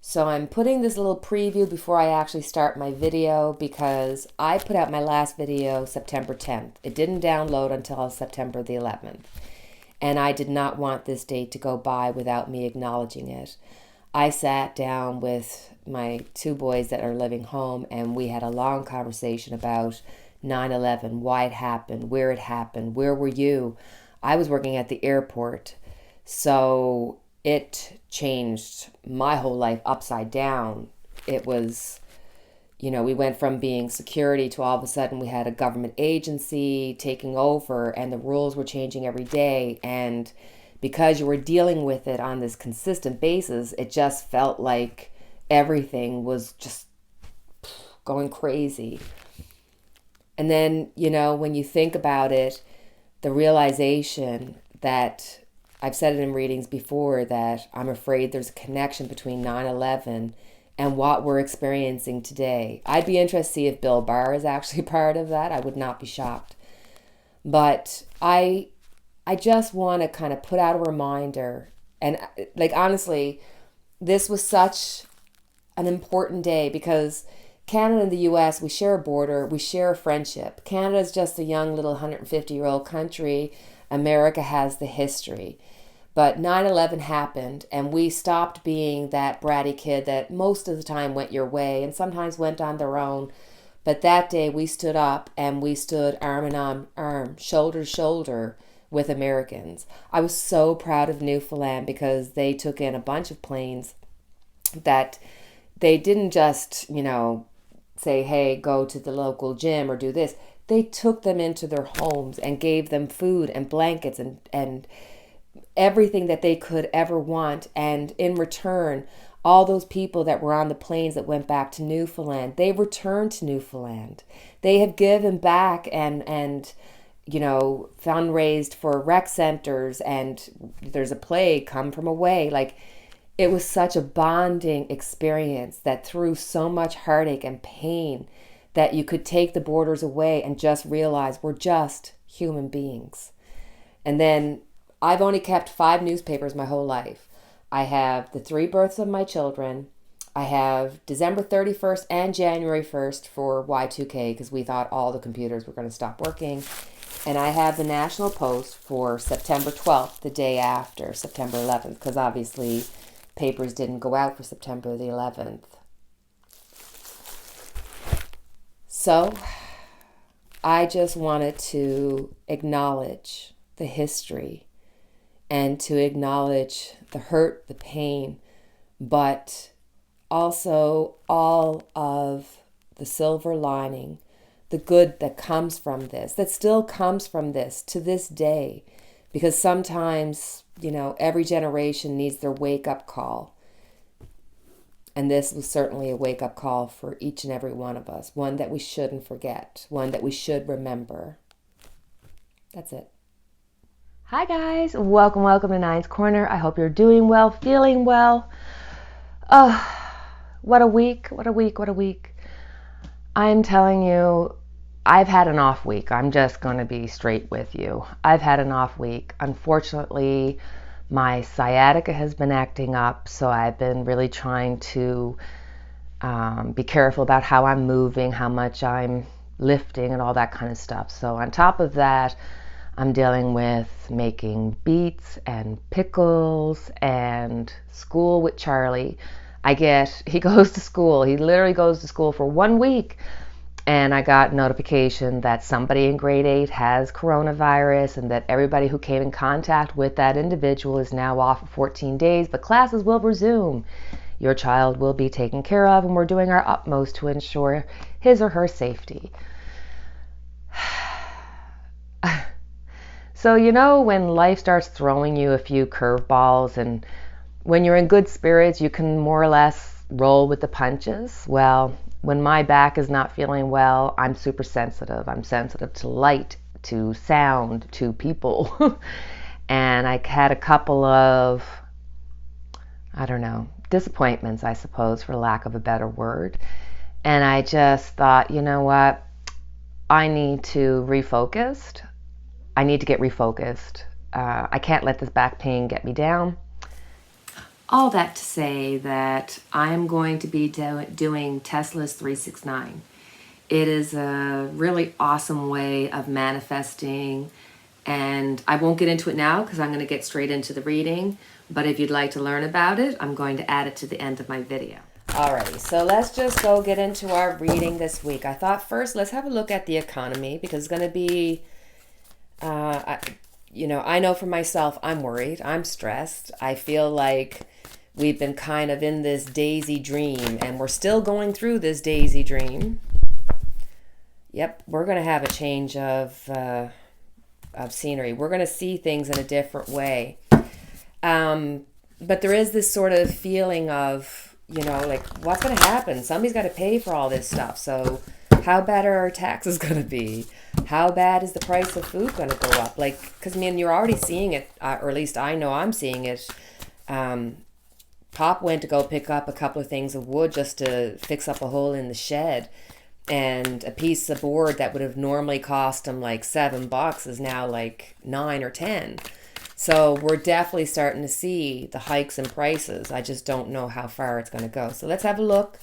So I'm putting this little preview before I actually start my video because I put out my last video September 10th. It didn't download until September the 11th. And I did not want this date to go by without me acknowledging it. I sat down with my two boys that are living home and we had a long conversation about 9/11, why it happened, where were you? I was working at the airport, so it changed my whole life upside down. It was, we went from being security to all of a sudden we had a government agency taking over and the rules were changing every day. And because you were dealing with it on this consistent basis, it just felt like everything was just going crazy. And then, when you think about it, the realization that I've said it in readings before that I'm afraid there's a connection between 9/11 and what we're experiencing today. I'd be interested to see if Bill Barr is actually part of that. I would not be shocked. But I just want to kind of put out a reminder. And honestly, this was such an important day because Canada and the US, we share a border, we share a friendship. Canada is just a young little 150-year-old country. America has the history. But 9/11 happened and we stopped being that bratty kid that most of the time went your way and sometimes went on their own. But that day we stood up and we stood arm in arm, shoulder to shoulder with Americans. I was so proud of Newfoundland because they took in a bunch of planes that they didn't just, say, hey, go to the local gym or do this. They took them into their homes and gave them food and blankets and everything that they could ever want. And in return, all those people that were on the planes that went back to Newfoundland, they returned to Newfoundland. They have given back and fundraised for rec centers, and there's a play, Come From Away. It was such a bonding experience that through so much heartache and pain that you could take the borders away and just realize we're just human beings. And then I've only kept 5 newspapers my whole life. I have the 3 births of my children. I have December 31st and January 1st for Y2K because we thought all the computers were going to stop working. And I have the National Post for September 12th, the day after September 11th, because obviously papers didn't go out for September the 11th. So I just wanted to acknowledge the history and to acknowledge the hurt, the pain, but also all of the silver lining, the good that comes from this, that still comes from this to this day. Because sometimes, every generation needs their wake-up call. And this was certainly a wake-up call for each and every one of us, one that we shouldn't forget, one that we should remember. That's it. Hi guys, welcome to Nine's Corner. I hope you're doing well, feeling well. What a week. I'm telling you, I've had an off week. I'm just going to be straight with you. I've had an off week. Unfortunately, my sciatica has been acting up, so I've been really trying to be careful about how I'm moving, how much I'm lifting and all that kind of stuff. So on top of that, I'm dealing with making beets and pickles and school with Charlie. He goes to school. He literally goes to school for 1 week. And I got notification that somebody in grade 8 has coronavirus and that everybody who came in contact with that individual is now off for 14 days, but classes will resume. Your child will be taken care of, and we're doing our utmost to ensure his or her safety. So, when life starts throwing you a few curveballs and when you're in good spirits, you can more or less roll with the punches. Well, when my back is not feeling well, I'm super sensitive. I'm sensitive to light, to sound, to people. And I had a couple of I don't know, disappointments, I suppose, for lack of a better word. And I just thought, you know what? I need to refocus. I need to get refocused. I can't let this back pain get me down. All that to say that I'm going to be doing Tesla's 369. It is a really awesome way of manifesting, and I won't get into it now because I'm going to get straight into the reading, but if you'd like to learn about it, I'm going to add it to the end of my video. Alrighty, so let's just go get into our reading this week. I thought first let's have a look at the economy because it's going to be, I know for myself, I'm worried, I'm stressed. I feel like we've been kind of in this daisy dream, and we're still going through this daisy dream. Yep, we're going to have a change of scenery. We're going to see things in a different way. But there is this sort of feeling of, like, what's going to happen? Somebody's got to pay for all this stuff. So how bad are our taxes going to be? How bad is the price of food going to go up? Like, because, you're already seeing it, or at least I know I'm seeing it. Pop went to go pick up a couple of things of wood just to fix up a hole in the shed. And a piece of board that would have normally cost him like $7 is now like 9 or 10. So we're definitely starting to see the hikes in prices. I just don't know how far it's going to go. So let's have a look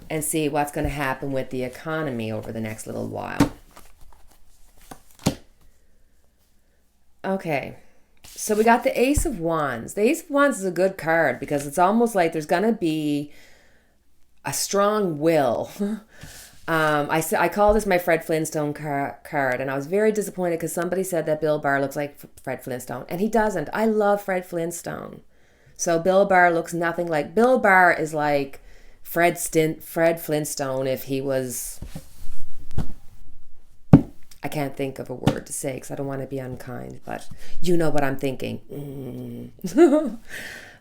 and see what's going to happen with the economy over the next little while. Okay. So we got the Ace of Wands. The Ace of Wands is a good card because it's almost like there's going to be a strong will. I call this my Fred Flintstone card, and I was very disappointed because somebody said that Bill Barr looks like Fred Flintstone, and he doesn't. I love Fred Flintstone. So Bill Barr looks nothing like... Bill Barr is like Fred Flintstone if he was... I can't think of a word to say because I don't want to be unkind, but you know what I'm thinking.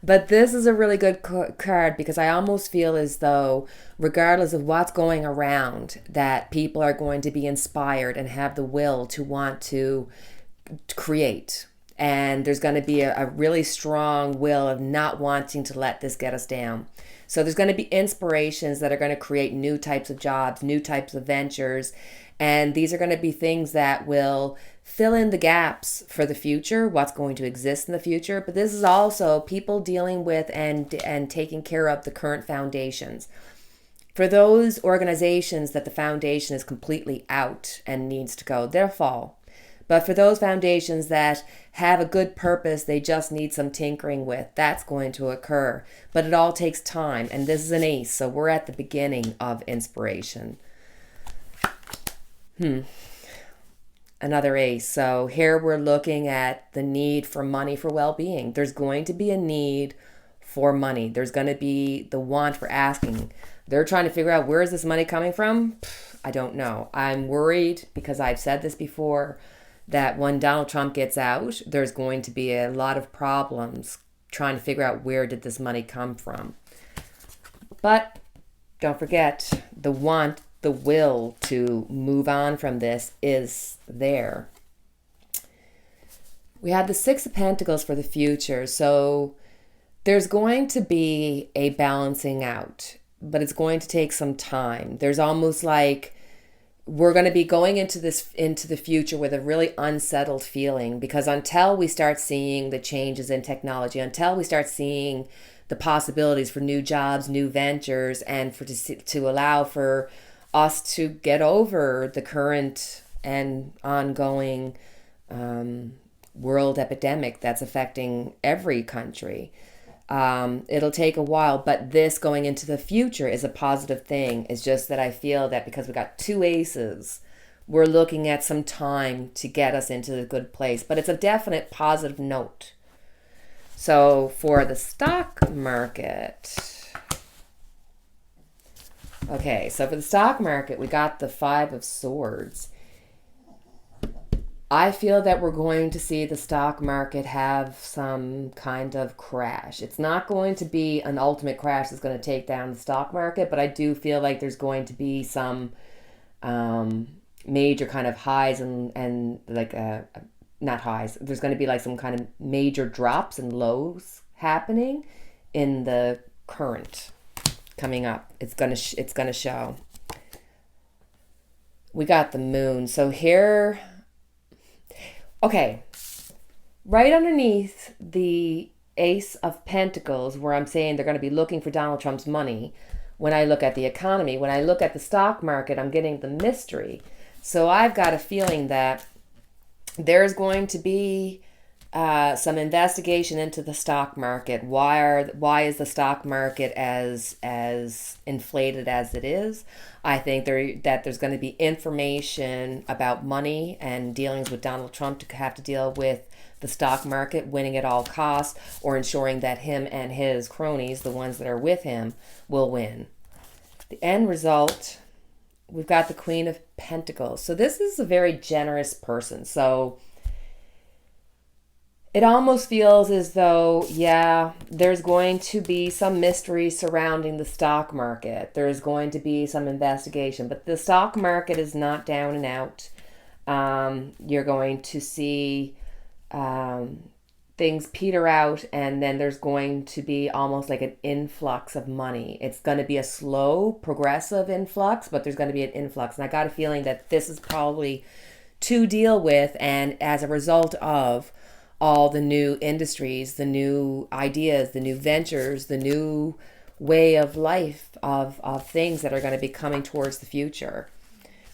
But this is a really good card because I almost feel as though, regardless of what's going around, that people are going to be inspired and have the will to want to create. And there's going to be a really strong will of not wanting to let this get us down. So there's going to be inspirations that are going to create new types of jobs, new types of ventures. And these are going to be things that will fill in the gaps for the future, what's going to exist in the future. But this is also people dealing with and taking care of the current foundations. For those organizations that the foundation is completely out and needs to go, they'll fall. But for those foundations that have a good purpose, they just need some tinkering with, that's going to occur. But it all takes time. And this is an ace, so we're at the beginning of inspiration. Another ace. So here we're looking at the need for money for well-being. There's going to be a need for money. There's going to be the want for asking. They're trying to figure out, where is this money coming from? I don't know. I'm worried because I've said this before, that when Donald Trump gets out, there's going to be a lot of problems trying to figure out where did this money come from. But don't forget, the want, the will to move on from this is there. We had the Six of Pentacles for the future. So there's going to be a balancing out, but it's going to take some time. There's almost like we're going to be going into the future with a really unsettled feeling, because until we start seeing the changes in technology, until we start seeing the possibilities for new jobs, new ventures, and to allow for us to get over the current and ongoing world epidemic that's affecting every country. It'll take a while, but this going into the future is a positive thing. It's just that I feel that because we got two aces, we're looking at some time to get us into the good place, but it's a definite positive note. So for the stock market, okay, so for the stock market, we got the Five of Swords. I feel that we're going to see the stock market have some kind of crash. It's not going to be an ultimate crash that's going to take down the stock market, but I do feel like there's going to be some major kind of highs and like, not highs, there's going to be like some kind of major drops and lows happening in the current coming up. It's gonna show. We got the moon. So here, okay, right underneath the Ace of Pentacles, where I'm saying they're going to be looking for Donald Trump's money. When I look at the economy, when I look at the stock market, I'm getting the mystery. So I've got a feeling that there's going to be some investigation into the stock market. Why is the stock market as inflated as it is? I think there's going to be information about money and dealings with Donald Trump to have to deal with the stock market winning at all costs, or ensuring that him and his cronies, the ones that are with him, will win. The end result, we've got the Queen of Pentacles. So this is a very generous person. So it almost feels as though, yeah, there's going to be some mystery surrounding the stock market. There's going to be some investigation, but the stock market is not down and out. You're going to see things peter out, and then there's going to be almost like an influx of money. It's going to be a slow, progressive influx, but there's going to be an influx. And I got a feeling that this is probably to deal with, and as a result of all the new industries, the new ideas, the new ventures, the new way of life of things that are going to be coming towards the future.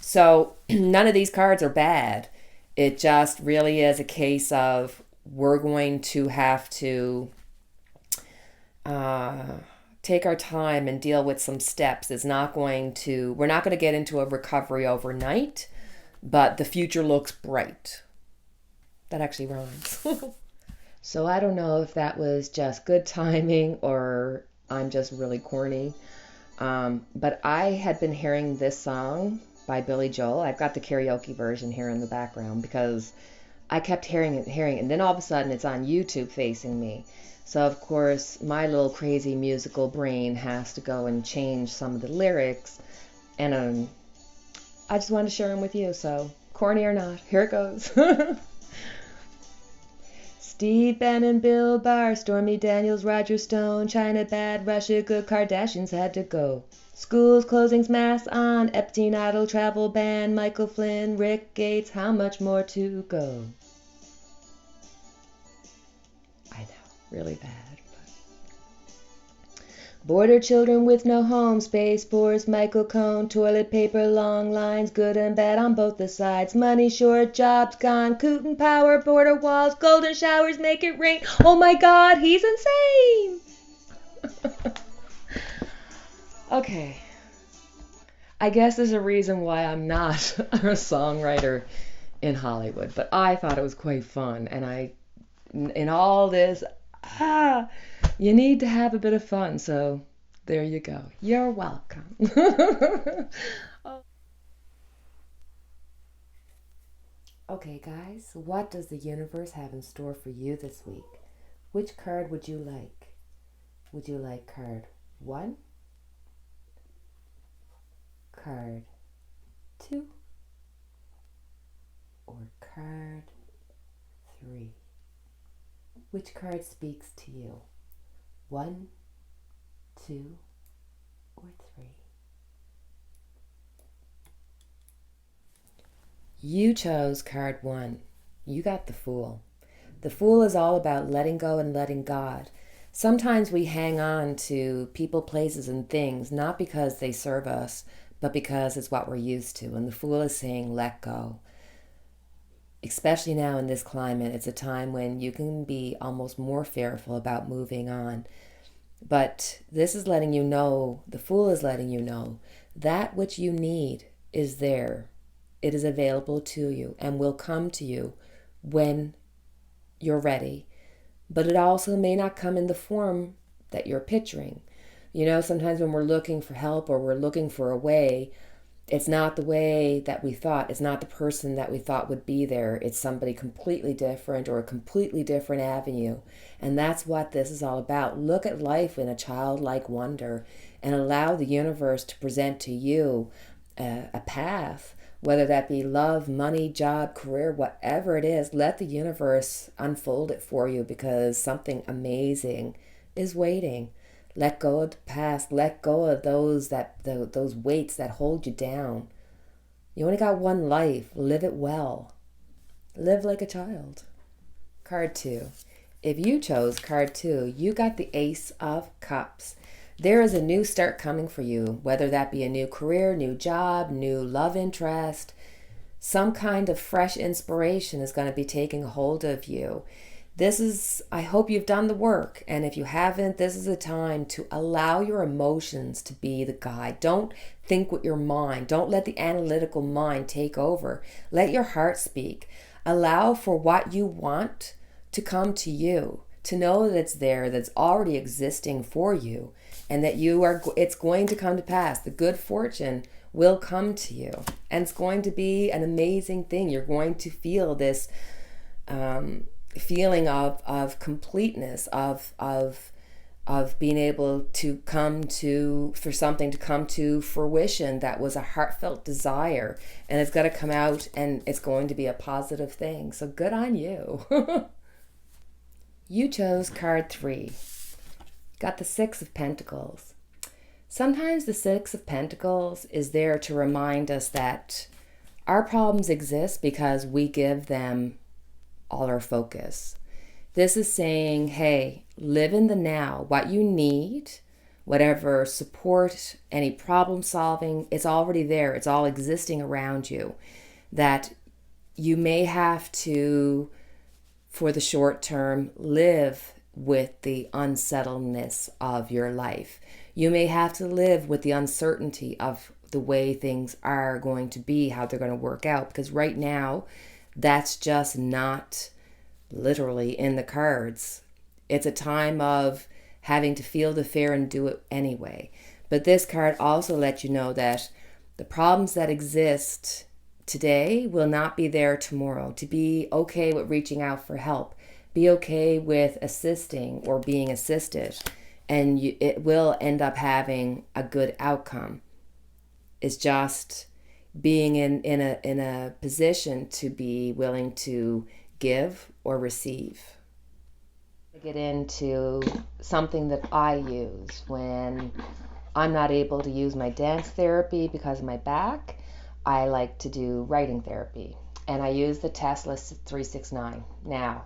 So none of these cards are bad. It just really is a case of we're going to have to take our time and deal with some steps. We're not going to get into a recovery overnight, but the future looks bright. That actually rhymes. So I don't know if that was just good timing or I'm just really corny. But I had been hearing this song by Billy Joel. I've got the karaoke version here in the background because I kept hearing it, and then all of a sudden it's on YouTube facing me. So of course my little crazy musical brain has to go and change some of the lyrics, and I just wanted to share them with you. So corny or not, here it goes. Steve Bannon, Bill Barr, Stormy Daniels, Roger Stone, China bad, Russia good, Kardashians had to go. Schools, closings, masks on, Epstein idle, travel ban, Michael Flynn, Rick Gates, how much more to go? I know, really bad. Border children with no home, Space Force, Michael Cohen, toilet paper, long lines, good and bad on both the sides, money short, jobs gone, Putin power, border walls, golden showers, make it rain. Oh my God, he's insane! Okay. I guess there's a reason why I'm not a songwriter in Hollywood, but I thought it was quite fun, and in all this, you need to have a bit of fun, so there you go. You're welcome. Okay, guys, what does the universe have in store for you this week? Which card would you like? Would you like card 1? Card 2? Or card 3? Which card speaks to you? 1, 2, or 3? You chose card 1. You got the Fool. The Fool is all about letting go and letting God. Sometimes we hang on to people, places, and things, not because they serve us, but because it's what we're used to. And the Fool is saying, let go. Especially now in this climate, it's a time when you can be almost more fearful about moving on. But this is letting you know, the Fool is letting you know, that which you need is there. It is available to you and will come to you when you're ready. But it also may not come in the form that you're picturing. You know, sometimes when we're looking for help or we're looking for a way, it's not the way that we thought. It's not the person that we thought would be there. It's somebody completely different or a completely different avenue. And that's what this is all about. Look at life in a childlike wonder and allow the universe to present to you a path, whether that be love, money, job, career, whatever it is. Let the universe unfold it for you, because something amazing is waiting. Let go of the past. Let go of those weights that hold you down. You only got one life. Live it well. Live like a child. Card 2. If you chose card 2, you got the Ace of Cups. There is a new start coming for you, whether that be a new career, new job, new love interest. Some kind of fresh inspiration is going to be taking hold of you. I hope you've done the work. And if you haven't, this is a time to allow your emotions to be the guide. Don't think with your mind. Don't let the analytical mind take over. Let your heart speak. Allow for what you want to come to you, to know that it's there, that's already existing for you, and that it's going to come to pass. The good fortune will come to you, and it's going to be an amazing thing. You're going to feel this feeling of completeness, of being able to for something to come to fruition that was a heartfelt desire, and it's got to come out, and it's going to be a positive thing. So good on you. You chose card 3. Got the 6 of Pentacles. Sometimes the 6 of Pentacles is there to remind us that our problems exist because we give them all our focus. This is saying, hey, live in the now. What you need, whatever support, any problem solving, it's already there. It's all existing around you. That you may have to, for the short term, live with the unsettledness of your life. You may have to live with the uncertainty of the way things are going to be, how they're going to work out, because right now that's just not literally in the cards. It's a time of having to feel the fear and do it anyway. But this card also lets you know that the problems that exist today will not be there tomorrow. To be okay with reaching out for help. Be okay with assisting or being assisted. And it will end up having a good outcome. It's just being in a position to be willing to give or receive. I get into something that I use when I'm not able to use my dance therapy because of my back. I like to do writing therapy, and I use the Tesla 369. Now,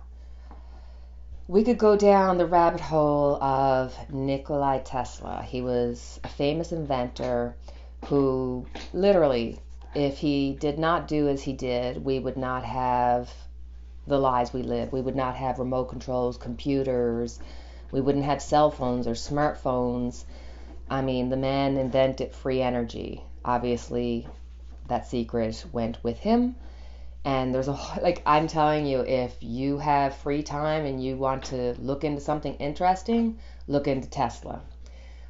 we could go down the rabbit hole of Nikola Tesla. He was a famous inventor who literally, if he did not do as he did, we would not have the lives we live. We would not have remote controls, computers. We wouldn't have cell phones or smartphones. I mean, the man invented free energy. Obviously, that secret went with him. And there's I'm telling you, if you have free time and you want to look into something interesting, look into Tesla.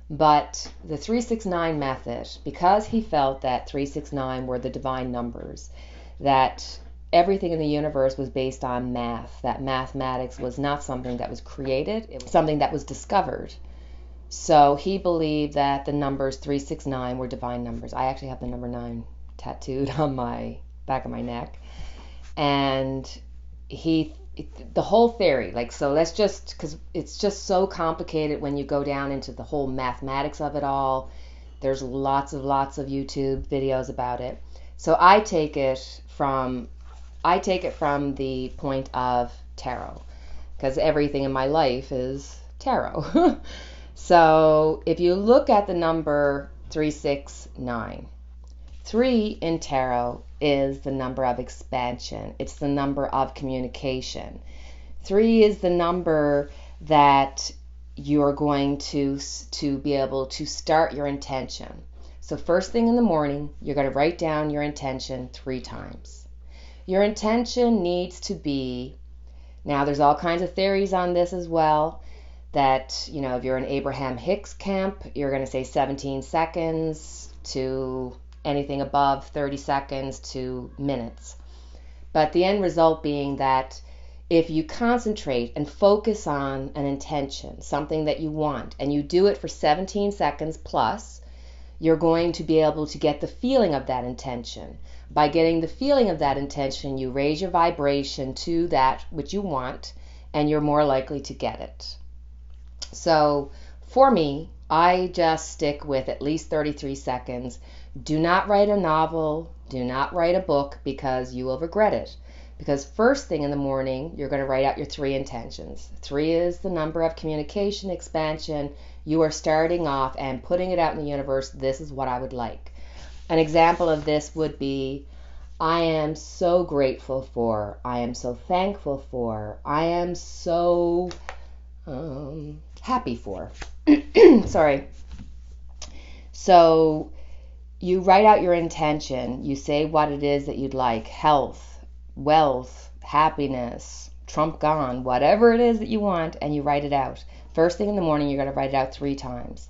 But the 369 method, because he felt that 369 were the divine numbers, that everything in the universe was based on math, that mathematics was not something that was created, it was something that was discovered. So he believed that the numbers 369 were divine numbers. I actually have the number 9 tattooed on my back of my neck. And the whole theory, because it's just so complicated when you go down into the whole mathematics of it all. There's lots of YouTube videos about it. So I take it from the point of tarot, because everything in my life is tarot. So if you look at the number 369, 3 in tarot is the number of expansion. It's the number of communication. 3 is the number that you're going to be able to start your intention. So first thing in the morning, you're going to write down your intention 3 times. Your intention needs to be, now there's all kinds of theories on this as well, that, if you're in Abraham Hicks camp, you're going to say 17 seconds to anything above 30 seconds to minutes. But the end result being that if you concentrate and focus on an intention, something that you want, and you do it for 17 seconds plus, you're going to be able to get the feeling of that intention. By getting the feeling of that intention, you raise your vibration to that which you want, and you're more likely to get it. So for me, I just stick with at least 33 seconds. Do not write a novel, do not write a book, because you will regret it. Because first thing in the morning, you're going to write out your 3 intentions. 3 is the number of communication, expansion. You are starting off and putting it out in the universe. This is what I would like. An example of this would be, I am so grateful for, I am so thankful for, I am so happy for. Sorry. So you write out your intention. You say what it is that you'd like: health, wealth, happiness, Trump gone, whatever it is that you want, and you write it out. First thing in the morning, you're going to write it out 3 times.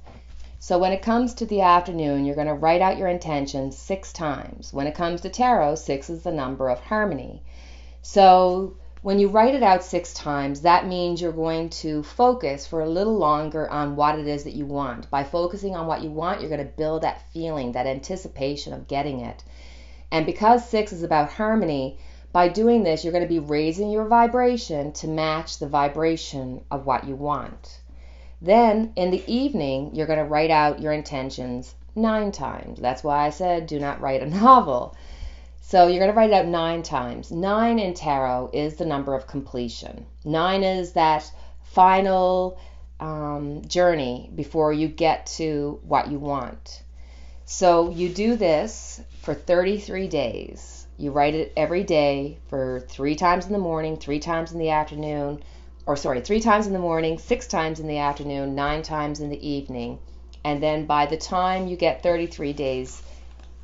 So when it comes to the afternoon, you're going to write out your intention 6 times. When it comes to tarot, 6 is the number of harmony. So when you write it out 6 times, that means you're going to focus for a little longer on what it is that you want. By focusing on what you want, you're going to build that feeling, that anticipation of getting it. And because 6 is about harmony, by doing this, you're going to be raising your vibration to match the vibration of what you want. Then in the evening, you're going to write out your intentions 9 times. That's why I said do not write a novel. So you're going to write it out 9 times. 9 in tarot is the number of completion. 9 is that final journey before you get to what you want. So you do this for 33 days. You write it every day for 3 times in the morning, 3 times in the afternoon, 3 times in the morning, 6 times in the afternoon, 9 times in the evening. And then by the time you get 33 days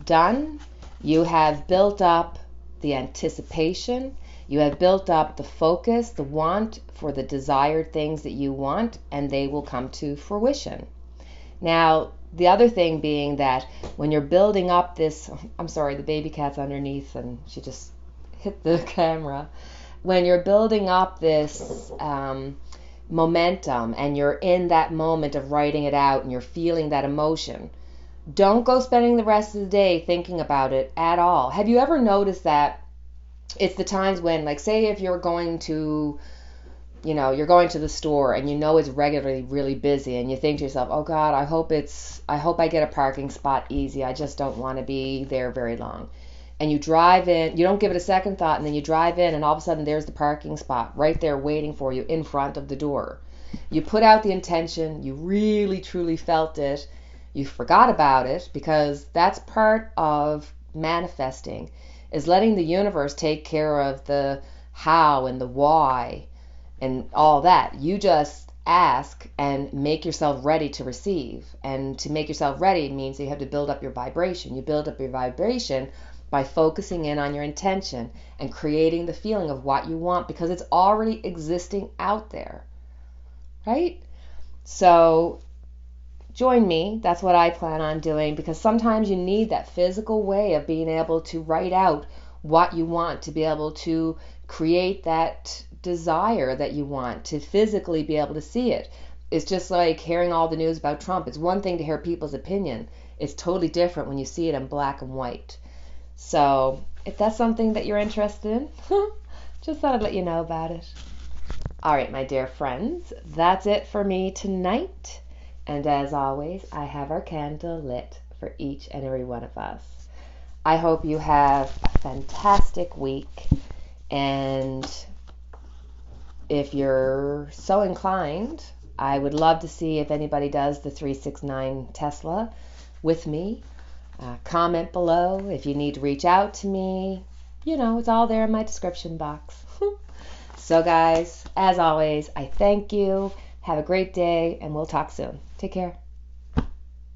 done, you have built up the anticipation, you have built up the focus, the want for the desired things that you want, and they will come to fruition. Now, the other thing being that when you're building up this, I'm sorry, the baby cat's underneath and she just hit the camera. When you're building up this momentum and you're in that moment of writing it out and you're feeling that emotion, don't go spending the rest of the day thinking about it at all. Have you ever noticed that it's the times when, like, say if you're going to the store and it's regularly really busy and you think to yourself, oh God, I hope I get a parking spot easy. I just don't want to be there very long. And you drive in, you don't give it a second thought, and then you drive in and all of a sudden there's the parking spot right there waiting for you in front of the door. You put out the intention, you really truly felt it, you forgot about it, because that's part of manifesting, is letting the universe take care of the how and the why and all that. You just ask and make yourself ready to receive. And to make yourself ready means you have to build up your vibration. You build up your vibration by focusing in on your intention and creating the feeling of what you want, because it's already existing out there, right? So join me. That's what I plan on doing, because sometimes you need that physical way of being able to write out what you want, to be able to create that desire that you want, to physically be able to see it. It's just like hearing all the news about Trump. It's one thing to hear people's opinion. It's totally different when you see it in black and white. So if that's something that you're interested in, just thought I'd let you know about it. All right, my dear friends, that's it for me tonight. And as always, I have our candle lit for each and every one of us. I hope you have a fantastic week. And if you're so inclined, I would love to see if anybody does the 369 Tesla with me. Comment below if you need to reach out to me. It's all there in my description box. So guys, as always, I thank you. Have a great day, and we'll talk soon. Take care.